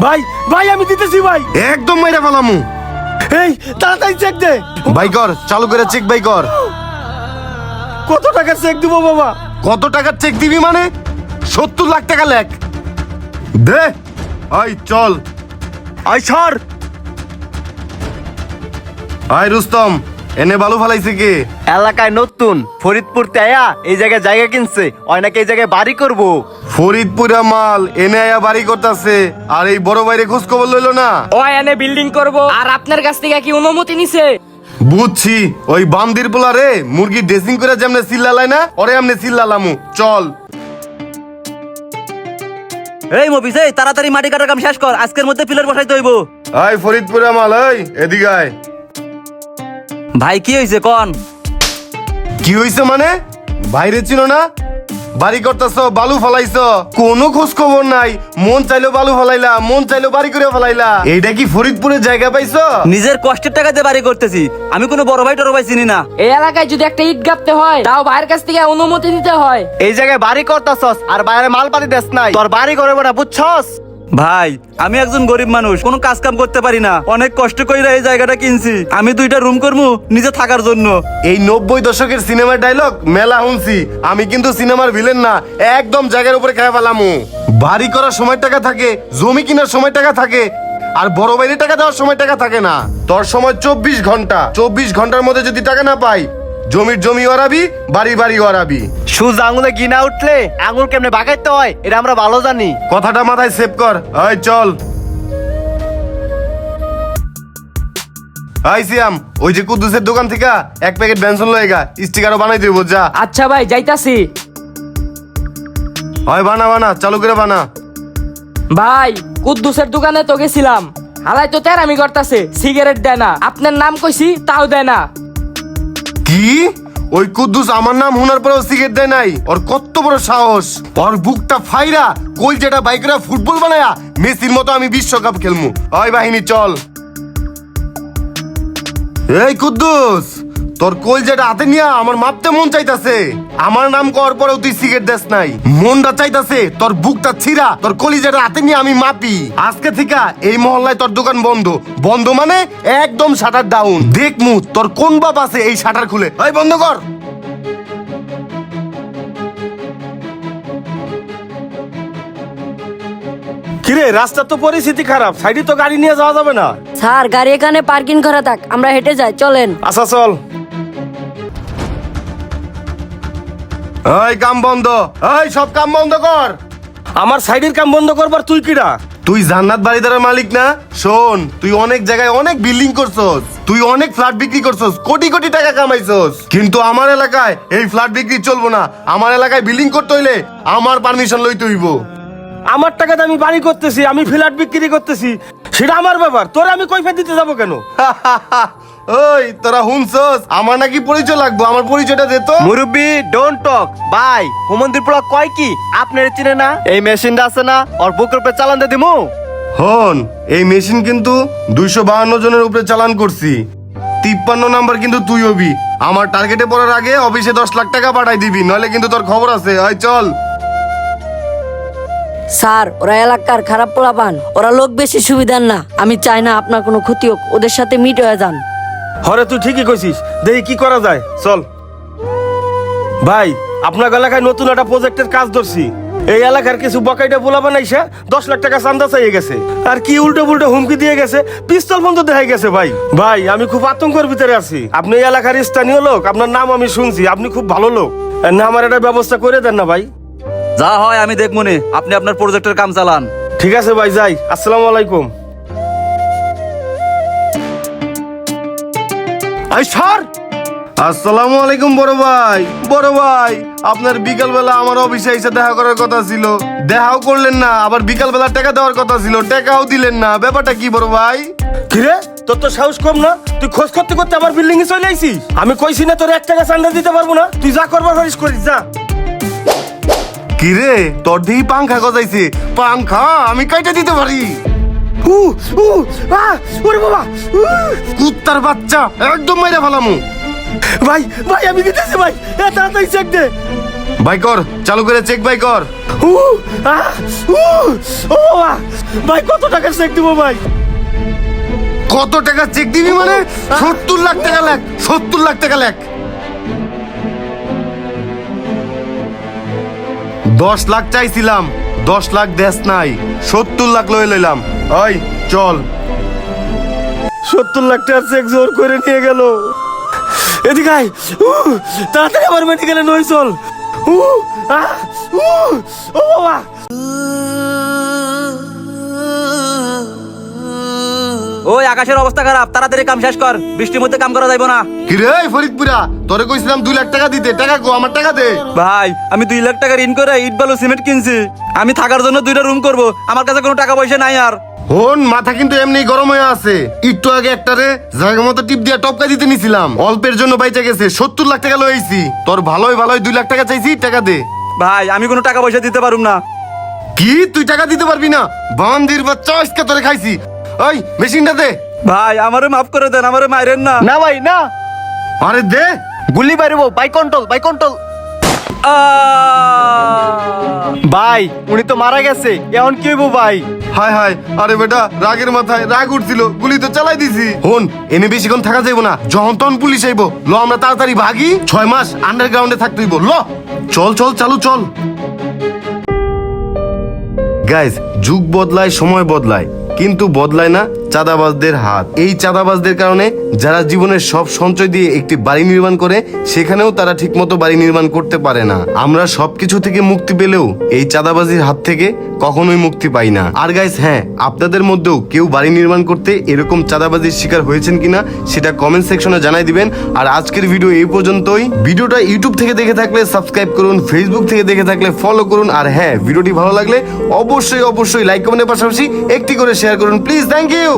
ভাই ভাই আমি দিতেছি ভাই। একদম মাইরা ফেলামু। এই তাড়াতাড়ি চেক দে। ভাই কর, চালু করে চেক ভাই কর। কত টাকা চেক দিব বাবা? কত টাকার চেক দিবি মানে? 70 লাখ টাকা লেখ দে। আই চল, আই সর। আই রুস্তম, এনে বালু ফালাইছে কে? এলাকায় নতুন ফরিদপুর তেয়া এই জায়গায় জায়গা কিনছে, ওই নাকি এই জায়গায় বাড়ি করব। ফরিদপুরা মাল এনে আয়া বাড়ি করতেছে, আর এই বড় বাইরে খোঁজ খবর লইলো না। ও এনে বিল্ডিং করব, আর আপনার কাছ থেকে কি অনুমতি নিছে? বুঝছি, ওই বান্দির পোলা রে মুরগি ড্রেসিং করে যেমনে চিল্লালাই না, ওরে এমনি চিল্লালামু। চল। এই মফিস, এই তাড়াতাড়ি মাটি কাটার কাম শেষ কর, আজকের মধ্যে পিলার বসাইতে হইব। আই ফরিদপুরা মাল, এই এদিকে আয়। ভাই কি হইছে কোন? কি হইছে মানে? বাইরে ছিল না, বাড়ি করতেছ, বালু ফলাইছ, কোনো খোঁজ খবর নাই। মন চাইলো বালু ফলাইলা, মন চাইলো বাড়ি করে ফলাইলা। এইটা কি ফরিদপুরের জায়গা পাইছ? নিজের কষ্টের টাকা দিয়ে বাড়ি করতেছি, আমি কোনো বড় ভাই টড় ভাই চিনি না। এই এলাকায় যদি একটা ইট গাঁথতে হয় তাও ভাইয়ের কাছ থেকে অনুমতি নিতে হয়। এই জায়গায় বাড়ি করতাছস আর বাইরে মালপাতি দেস নাই, তোর বাড়ি করব না, বুঝছস? ভাই আমি একজন গরিব মানুষ, কোনো কাজ কাম করতে পারি না, অনেক কষ্ট কইরা এই জায়গাটা কিনছি। আমি 2টা রুম করবো নিজে থাকার জন্য। এই 90 দশকের সিনেমার ডায়লগ মেলা শুনছি, আমি কিন্তু সিনেমার ভিলেন না, একদম জায়গার উপরে খেয়ে ফেলামু। বাড়ি করার সময় টাকা থাকে, জমি কেনার সময় টাকা থাকে, আর বড় বাইরে টাকা দেওয়ার সময় টাকা থাকে না। তোর সময় 24 ঘন্টা, 24 ঘন্টার মধ্যে যদি টাকা না পাই, জমির জমি ওরাবি, বাড়ি বাড়ি ওরাবি। সুজ আঙুলে গিনা উঠলে আঙুল কেমনে বাগাইতে হয় এটা আমরা ভালো জানি। কথাটা মাথায় সেভ কর। এই চল। আই সিয়াম, ওই যে কুদ্দুসের দোকান থেকে 1 প্যাকেট বেনসন লয়েগা, স্টিকারও বানাই দিব যা। আচ্ছা ভাই যাইতাছি। হয় বানা বানা, চালু করে বানা। ভাই কুদ্দুসের দোকানে তো গেছিলাম, হালাই তো তেরামি করতেছে, সিগারেট দেয় না। আপনার নাম কইছি তাও দেয় না। কি? ওই কুদ্দুস আমার নাম শোনার পরেও সিগারেট দেয় নাই? ওর কত বড় সাহস! ওর বুকটা ফাইরা কই যেটা বাইকরা ফুটবল বানায়া মেসির মতো আমি বিশ্বকাপ খেলমু। ওই বাহিনী চল। এই কুদ্দুস, তোর কই যেটা হাতে নিয়া আমার মাপতে মন চাইতাছে। আমার নাম কর পরেও তুই সিগারেট দেস নাই। মনটা চাইতাছে তোর বুকটা ছিঁড়া তোর কলিজাটা হাতে নিয়ে আমি মাপি। আজকে থেকে এই মহল্লায় তোর দোকান বন্ধ। বন্ধ মানে একদম শাটার ডাউন। দেখমু তোর কোন বাপ আছে এই শাটার খুলে। এই বন্ধ কর। কিরে, রাস্তার তো পরিস্থিতি খারাপ, সাইডে তো গাড়ি নিয়ে যাওয়া যাবে না। স্যার গাড়ি এখানে পার্কিং করা থাক, আমরা হেঁটে যাই, চলেন। আচ্ছা চল। এই কাম বন্ধ, এই সব কাম বন্ধ কর। আমার সাইডের কাম বন্ধ করবার তুই কিরা? তুই জান্নাত বাড়িদারের মালিক না? শোন, তুই অনেক জায়গায় অনেক বিল্ডিং করছস, তুই অনেক ফ্ল্যাট বিক্রি করছস, কোটি কোটি টাকা কামাইছস, কিন্তু আমার এলাকায় এই ফ্ল্যাট বিক্রি চলবো না। আমার এলাকায় বিল্ডিং করতে হইলে আমার পারমিশন লইতে হইব। আমার টাকাতে আমি বাড়ি করতেছি, আমি ফ্ল্যাট বিক্রি করতেছি, সেটা আমার ব্যাপার। তোরে আমি কৈফিয়ত দিতে যাবো কেন? ওই তোরা হুনছস আমার নাকি পরিচয় লাগবো, আমার পরিচয়টা দে তো। মুরব্বি ডোন্ট টক। ভাই হুমন্দির পোলা কয় কি আপনার চিনে না? এই মেশিনটা আছে না, ওর বুকের উপরে চালান দিয়ে দিমু। হন, এই মেশিন কিন্তু 252 জনের উপরে চালান করছি। 53 নাম্বার কিন্তু তুই হবি। আমার টার্গেটে পড়ার আগে অফিসে 10 লাখ টাকা পাঠাই দিবি, নইলে কিন্তু তোর খবর আছে। হয় চল। স্যার ওরা এলাকার খারাপ পোলাপান, ওরা লোক বেশি সুবিধার না। আমি চাই না আপনার কোনো ক্ষতি হোক, ওদের সাথে মিট হয়ে যান। হরে তুই ঠিকই কইছিস, দেখি কি করা যায়, চল। ভাই আপনার এলাকায় নতুন একটা প্রজেক্টের কাজ ধরছি। এই এলাকার কিছু বকাইটা পোলা বানাইছে, 10 লাখ টাকা চান্দা চাইয়ে গেছে, আর কি উল্টো পুল্টো হুমকি দিয়ে গেছে, পিস্তল পর্যন্ত দেখাই গেছে। ভাই ভাই আমি খুব আতঙ্কের ভিতরে আছি। আপনি এই এলাকার স্থানীয় লোক, আপনার নাম আমি শুনছি, আপনি খুব ভালো লোক, না আমার একটা ব্যবস্থা করে দেন না ভাই। যা হয় আমি দেখবো নে, আপনি আপনার প্রজেক্টের কাম চালান। ঠিক আছে ভাই, যাই। আসসালামু আলাইকুম। আই সর। আসসালামু আলাইকুম বড় ভাই। বড় ভাই, আপনার বিকাল বেলা আমার অফিসে এসে দেখা করার কথা ছিল, দেখাও করলেন না। আবার বিকাল বেলা টাকা দেওয়ার কথা ছিল, টাকাও দিলেন না। ব্যাপারটা কি বড় ভাই? কিরে, তোর তো সাহস কম না? তুই খোঁজ করতে করতে আমার বিল্ডিং এ চলে আইছিস। আমি কইছি না তোর 1 টাকা চান্দা দিতে পারবো না? তুই যা করবার পারিস করিস, যা। কিরে, তোর দিকে পাংখা গজাইছে। পাংখা আমি কাইটা দিতে পারি। ওরে বাবা, কুত্তার বাচ্চা, একদম মাইরা ফেলামু। ভাই ভাই আমি দিতেছি ভাই, তাড়াতাড়ি চেক দে। ভাই কর, চালু করে চেক ভাই কর। উ, আহ, উ, ও বাবা, ভাই কত টাকা চেক দিব ভাই? কত টাকা চেক দিবি মানে? 70 লাখ টাকা লেখ, 70 লাখ টাকা লেখ। 10 লাখ চাইছিলাম, 10 লাখ দেশ নাই, 70 লাখ লয়ে লইলাম। ওই চল। 70 লাখ টাকার চেক জোর করে নিয়ে গেল। এদিকে আয়, তাড়াতাড়ি আমার মেডিকেলে নই চল। উ, আহ, উ, ও বাবা। ওই আকাশের অবস্থা খারাপ, তাড়াতাড়ি কাম শেষ কর, বৃষ্টির মধ্যে কাম করা যাইব না। কি রে ফরিদপুরা, তোরে কইছিলাম 2 লাখ টাকা দিতে, টাকা কো, আমার টাকা দে। ভাই আমি 2 লাখ টাকা ঋণ করে ইট বালু সিমেন্ট কিনছি। আমি থাকার জন্য 2টা রুম করব, আমার কাছে কোনো টাকা পয়সা নাই আর। হন, মাথা কিন্তু এমনি গরম হয়ে আছে। একটু আগে একটারে জায়গা মতো টিপ দিয়া টপকা দিতে নিছিলাম, অল্পের জন্য বাইচা গেছে। 70 লাখ টাকা লইছি। তোর ভালোই 2 লাখ টাকা চাইছি, টাকা দে। ভাই আমি কোনো টাকা পয়সা দিতে পারুম না। কি তুই টাকা দিতে পারবি না? বান্দির বাচ্চা, আজকে তোরে খাইছি। ওই মেশিনটা দে। ভাই আমারে মাফ করে দেন, আমারে মাইরেন না। না ভাই না, আরে দে। গুলি মারবো। By control, by control. ভাই উনি তো মারা গেছে, এখন কি হইব ভাই? হায় হায়, আরে বেটা রাগের মাথায় রাগ উঠছিল, গুলি তো চালাই দিছি। হন, এনে বেশিক্ষণ থাকা যাইব না, যখন তখন পুলিশ আইব। ল আমরা তাড়াতাড়ি ভাগি, 6 মাস আন্ডারগ্রাউন্ডে থাকতে হইব। ল চল চল, চালু চল। গাইজ, যুগ বদলায়, সময় বদলায়, কিন্তু বদলায় না চাঁদাবাজদের হাত। এই চাঁদাবাজদের কারণে যারা জীবনের সব সঞ্চয় দিয়ে একটি বাড়ি নির্মাণ করে, সেখানেও তারা ঠিকমতো বাড়ি নির্মাণ করতে পারে না। আমরা সবকিছু থেকে মুক্তি পেলেও এই চাঁদাবাজির হাত থেকে কখনোই মুক্তি পাই না। আর গাইজ, হ্যাঁ, আপনাদের মধ্যেও কেউ বাড়ি নির্মাণ করতে এরকম চাঁদাবাজির শিকার হয়েছেন কিনা সেটা কমেন্ট সেকশনে জানাই দিবেন। আর আজকের ভিডিও এই পর্যন্তই। ভিডিওটা ইউটিউব থেকে দেখে থাকলে সাবস্ক্রাইব করুন, ফেসবুক থেকে দেখে থাকলে ফলো করুন। আর হ্যাঁ, ভিডিওটি ভালো লাগলে অবশ্যই অবশ্যই লাইক কমেন্টের পাশাপাশি একটি করে শেয়ার করুন প্লিজ। Thank you.